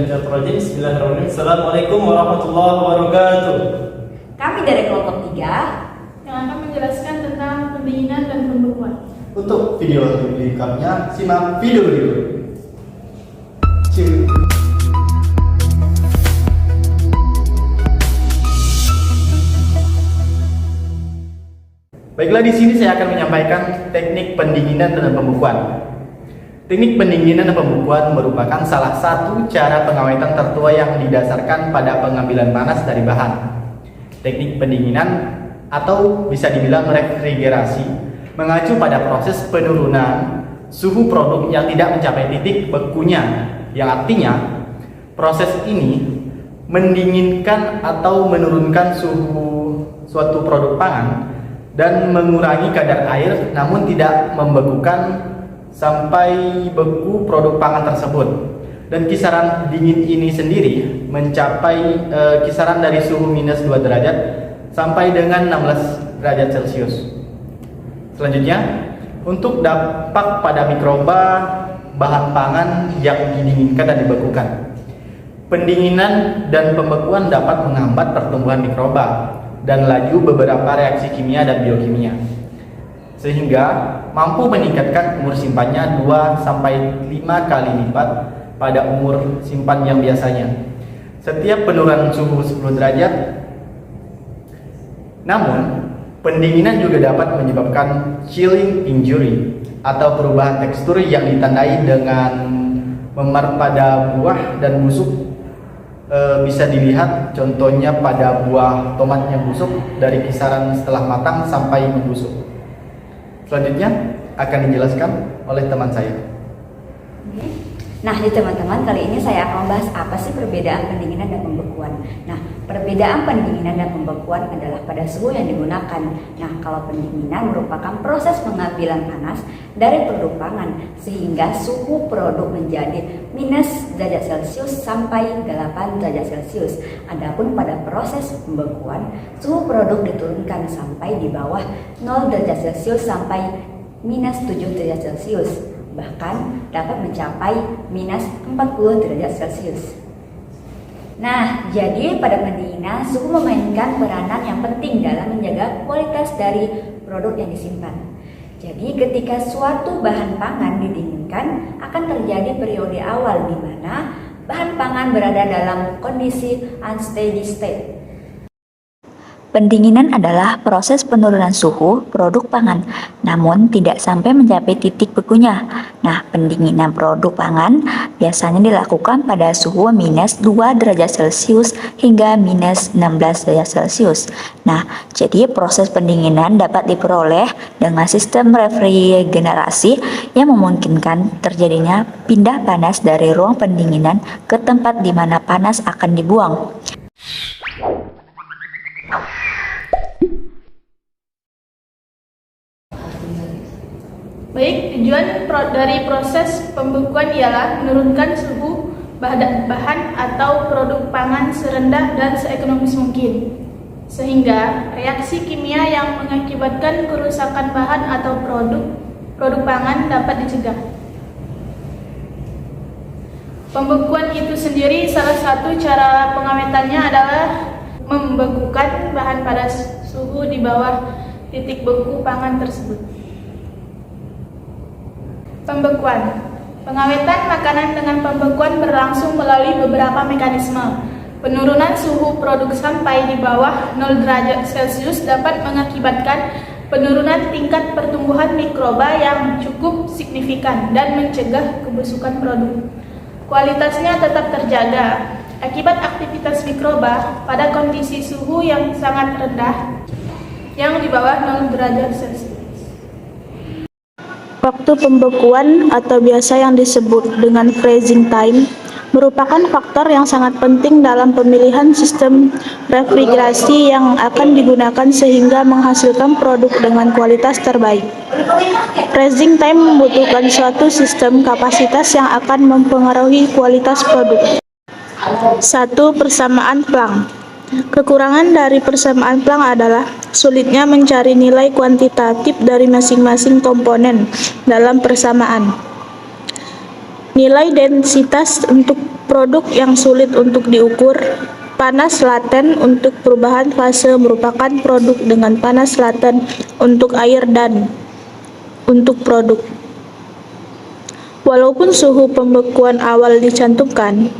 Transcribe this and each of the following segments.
Bismillahirrahmanirrahim. Assalamualaikum warahmatullahi wabarakatuh. Kami dari kelompok 3 yang akan menjelaskan tentang pendinginan dan pembekuan. Untuk video lengkapnya, simak video berikut. Baiklah, di sini saya akan menyampaikan teknik pendinginan dan pembekuan. Teknik pendinginan dan pembekuan merupakan salah satu cara pengawetan tertua yang didasarkan pada pengambilan panas dari bahan. Teknik pendinginan atau bisa dibilang refrigerasi mengacu pada proses penurunan suhu produk yang tidak mencapai titik bekunya, yang artinya proses ini mendinginkan atau menurunkan suhu suatu produk pangan dan mengurangi kadar air, namun tidak membekukan sampai beku produk pangan tersebut. Dan kisaran dingin ini sendiri mencapai kisaran dari suhu minus 2 derajat sampai dengan 16 derajat Celcius. Selanjutnya, untuk dampak pada mikroba bahan pangan yang didinginkan dan dibekukan. Pendinginan dan pembekuan dapat menghambat pertumbuhan mikroba dan laju beberapa reaksi kimia dan biokimia, sehingga mampu meningkatkan umur simpannya 2-5 kali lipat pada umur simpan yang biasanya setiap penurunan suhu 10 derajat. Namun, pendinginan juga dapat menyebabkan chilling injury atau perubahan tekstur yang ditandai dengan memar pada buah dan busuk. Bisa dilihat contohnya pada buah tomat yang busuk dari kisaran setelah matang sampai membusuk. Selanjutnya akan dijelaskan oleh teman saya. Nah, teman-teman, kali ini saya akan membahas apa sih perbedaan pendinginan dan pembekuan. Nah, perbedaan pendinginan dan pembekuan adalah pada suhu yang digunakan. Nah, kalau pendinginan merupakan proses pengambilan panas dari produk pangan sehingga suhu produk menjadi minus derajat Celcius sampai 8 derajat Celcius. Adapun pada proses pembekuan, suhu produk diturunkan sampai di bawah 0 derajat Celcius sampai minus 7 derajat Celcius. Bahkan dapat mencapai minus 40 derajat Celcius. Nah, jadi pada pendinginan, suhu memainkan peranan yang penting dalam menjaga kualitas dari produk yang disimpan. Jadi ketika suatu bahan pangan didinginkan, akan terjadi periode awal di mana bahan pangan berada dalam kondisi unsteady state. Pendinginan adalah proses penurunan suhu produk pangan, namun tidak sampai mencapai titik bekunya. Nah, pendinginan produk pangan biasanya dilakukan pada suhu minus 2 derajat Celcius hingga minus 16 derajat Celcius. Nah, jadi proses pendinginan dapat diperoleh dengan sistem refrigerasi yang memungkinkan terjadinya pindah panas dari ruang pendinginan ke tempat di mana panas akan dibuang. Baik, tujuan dari proses pembekuan ialah menurunkan suhu bahan atau produk pangan serendah dan seekonomis mungkin, sehingga reaksi kimia yang mengakibatkan kerusakan bahan atau produk pangan dapat dicegah. Pembekuan itu sendiri salah satu cara pengawetannya adalah membekukan bahan pada suhu di bawah titik beku pangan tersebut. Pembekuan. Pengawetan makanan dengan pembekuan berlangsung melalui beberapa mekanisme. Penurunan suhu produk sampai di bawah 0 derajat Celcius dapat mengakibatkan penurunan tingkat pertumbuhan mikroba yang cukup signifikan dan mencegah kebusukan produk. Kualitasnya tetap terjaga akibat aktivitas mikroba pada kondisi suhu yang sangat rendah yang di bawah 0 derajat Celcius. Waktu pembekuan atau biasa yang disebut dengan freezing time merupakan faktor yang sangat penting dalam pemilihan sistem refrigerasi yang akan digunakan sehingga menghasilkan produk dengan kualitas terbaik. Freezing time membutuhkan suatu sistem kapasitas yang akan mempengaruhi kualitas produk. 1. Persamaan Planck. Kekurangan dari persamaan Planck adalah sulitnya mencari nilai kuantitatif dari masing-masing komponen dalam persamaan. Nilai densitas untuk produk yang sulit untuk diukur. Panas laten untuk perubahan fase merupakan produk dengan panas laten untuk air dan untuk produk. Walaupun suhu pembekuan awal dicantumkan,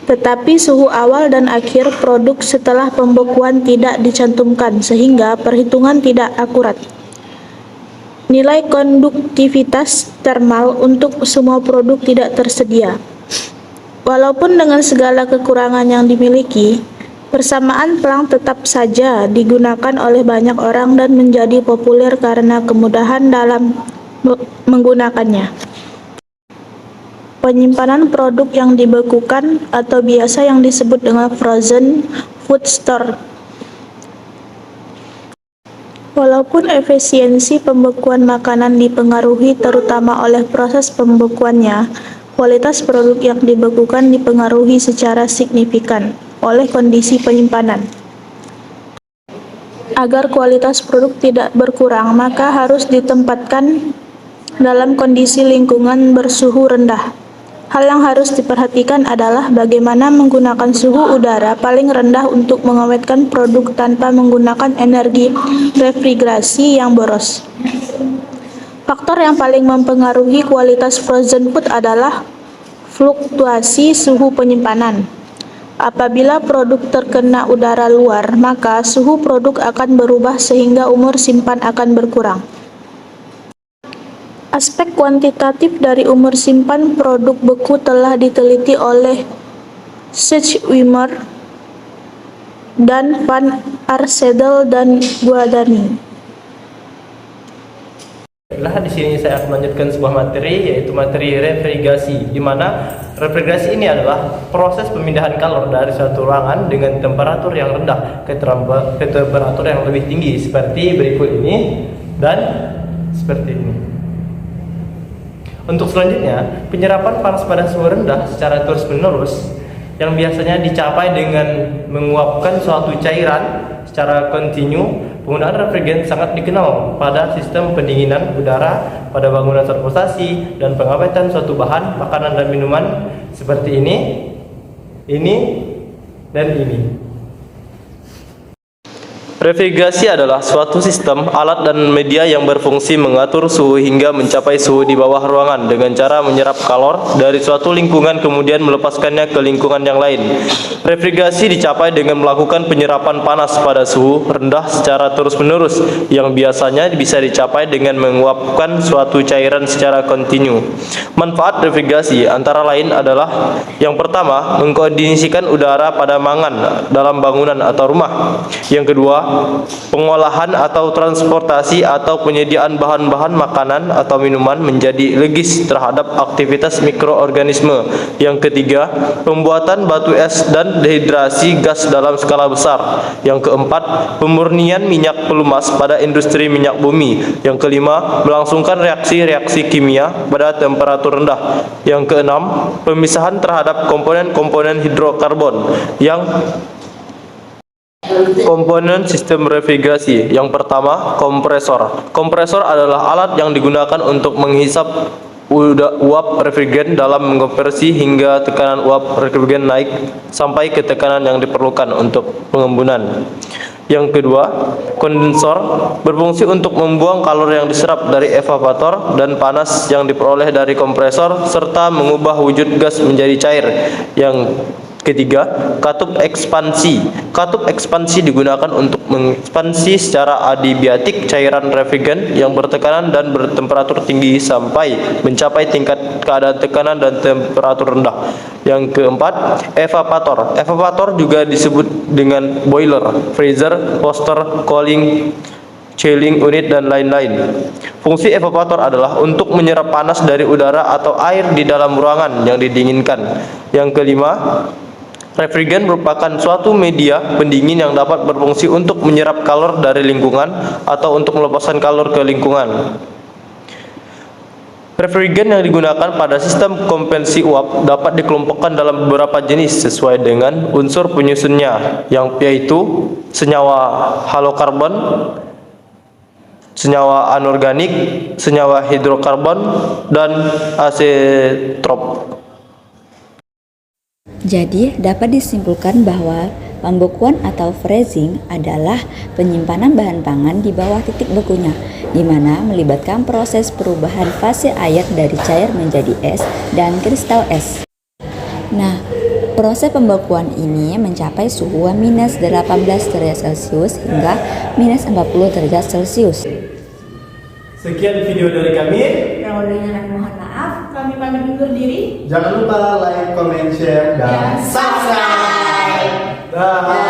tetapi suhu awal dan akhir produk setelah pembekuan tidak dicantumkan sehingga perhitungan tidak akurat. Nilai konduktivitas termal untuk semua produk tidak tersedia. Walaupun dengan segala kekurangan yang dimiliki, persamaan Planck tetap saja digunakan oleh banyak orang dan menjadi populer karena kemudahan dalam menggunakannya. Penyimpanan produk yang dibekukan atau biasa yang disebut dengan frozen food store. Walaupun efisiensi pembekuan makanan dipengaruhi terutama oleh proses pembekuannya, kualitas produk yang dibekukan dipengaruhi secara signifikan oleh kondisi penyimpanan. Agar kualitas produk tidak berkurang, maka harus ditempatkan dalam kondisi lingkungan bersuhu rendah. Hal yang harus diperhatikan adalah bagaimana menggunakan suhu udara paling rendah untuk mengawetkan produk tanpa menggunakan energi refrigerasi yang boros. Faktor yang paling mempengaruhi kualitas frozen food adalah fluktuasi suhu penyimpanan. Apabila produk terkena udara luar, maka suhu produk akan berubah sehingga umur simpan akan berkurang. Aspek kuantitatif dari umur simpan produk beku telah diteliti oleh Schwimmer dan Van Arcedel dan Guadani. Nah, di sini saya akan melanjutkan sebuah materi, yaitu materi refrigerasi, di mana refrigerasi ini adalah proses pemindahan kalor dari suatu ruangan dengan temperatur yang rendah ke temperatur yang lebih tinggi, seperti berikut ini dan seperti ini. Untuk selanjutnya, penyerapan panas pada suhu rendah secara terus-menerus yang biasanya dicapai dengan menguapkan suatu cairan secara kontinu. Penggunaan refrigeran sangat dikenal pada sistem pendinginan udara pada bangunan transportasi dan pengawetan suatu bahan makanan dan minuman seperti ini, dan ini. Refrigerasi adalah suatu sistem, alat dan media yang berfungsi mengatur suhu hingga mencapai suhu di bawah ruangan dengan cara menyerap kalor dari suatu lingkungan kemudian melepaskannya ke lingkungan yang lain. Refrigerasi dicapai dengan melakukan penyerapan panas pada suhu rendah secara terus-menerus yang biasanya bisa dicapai dengan menguapkan suatu cairan secara kontinu. Manfaat refrigerasi antara lain adalah yang pertama, mengkondisikan udara pada mangan dalam bangunan atau rumah. Yang kedua, pengolahan atau transportasi atau penyediaan bahan-bahan makanan atau minuman menjadi legis terhadap aktivitas mikroorganisme. Yang ketiga, pembuatan batu es dan dehidrasi gas dalam skala besar. Yang keempat, pemurnian minyak pelumas pada industri minyak bumi. Yang kelima, melangsungkan reaksi-reaksi kimia pada temperatur rendah. Yang keenam, pemisahan terhadap komponen-komponen hidrokarbon. Komponen sistem refrigerasi. Yang pertama, kompresor. Kompresor adalah alat yang digunakan untuk menghisap uap refrigeran dalam mengkonversi hingga tekanan uap refrigeran naik sampai ke tekanan yang diperlukan untuk pengembunan. Yang kedua, kondensor berfungsi untuk membuang kalor yang diserap dari evaporator dan panas yang diperoleh dari kompresor serta mengubah wujud gas menjadi cair. Yang ketiga, katup ekspansi. Katup ekspansi digunakan untuk mengekspansi secara adiabatik cairan refrigeran yang bertekanan dan bertemperatur tinggi sampai mencapai tingkat keadaan tekanan dan temperatur rendah. Yang keempat, evaporator. Evaporator juga disebut dengan boiler, freezer, toaster, cooling, chilling unit, dan lain-lain. Fungsi evaporator adalah untuk menyerap panas dari udara atau air di dalam ruangan yang didinginkan. Yang kelima, refrigeran merupakan suatu media pendingin yang dapat berfungsi untuk menyerap kalor dari lingkungan atau untuk melepaskan kalor ke lingkungan. Refrigeran yang digunakan pada sistem konvensi uap dapat dikelompokkan dalam beberapa jenis sesuai dengan unsur penyusunnya, yaitu senyawa halokarbon, senyawa anorganik, senyawa hidrokarbon, dan asetrop. Jadi, dapat disimpulkan bahwa pembekuan atau freezing adalah penyimpanan bahan pangan di bawah titik bekunya, di mana melibatkan proses perubahan fase air dari cair menjadi es dan kristal es. Nah, proses pembekuan ini mencapai suhu minus 18 derajat Celcius hingga minus 40 derajat Celcius. Sekian video dari kami. Kurang lebihnya mohon maaf. Kami pamit undur diri. Jangan lupa like, comment, share, dan subscribe. Dah.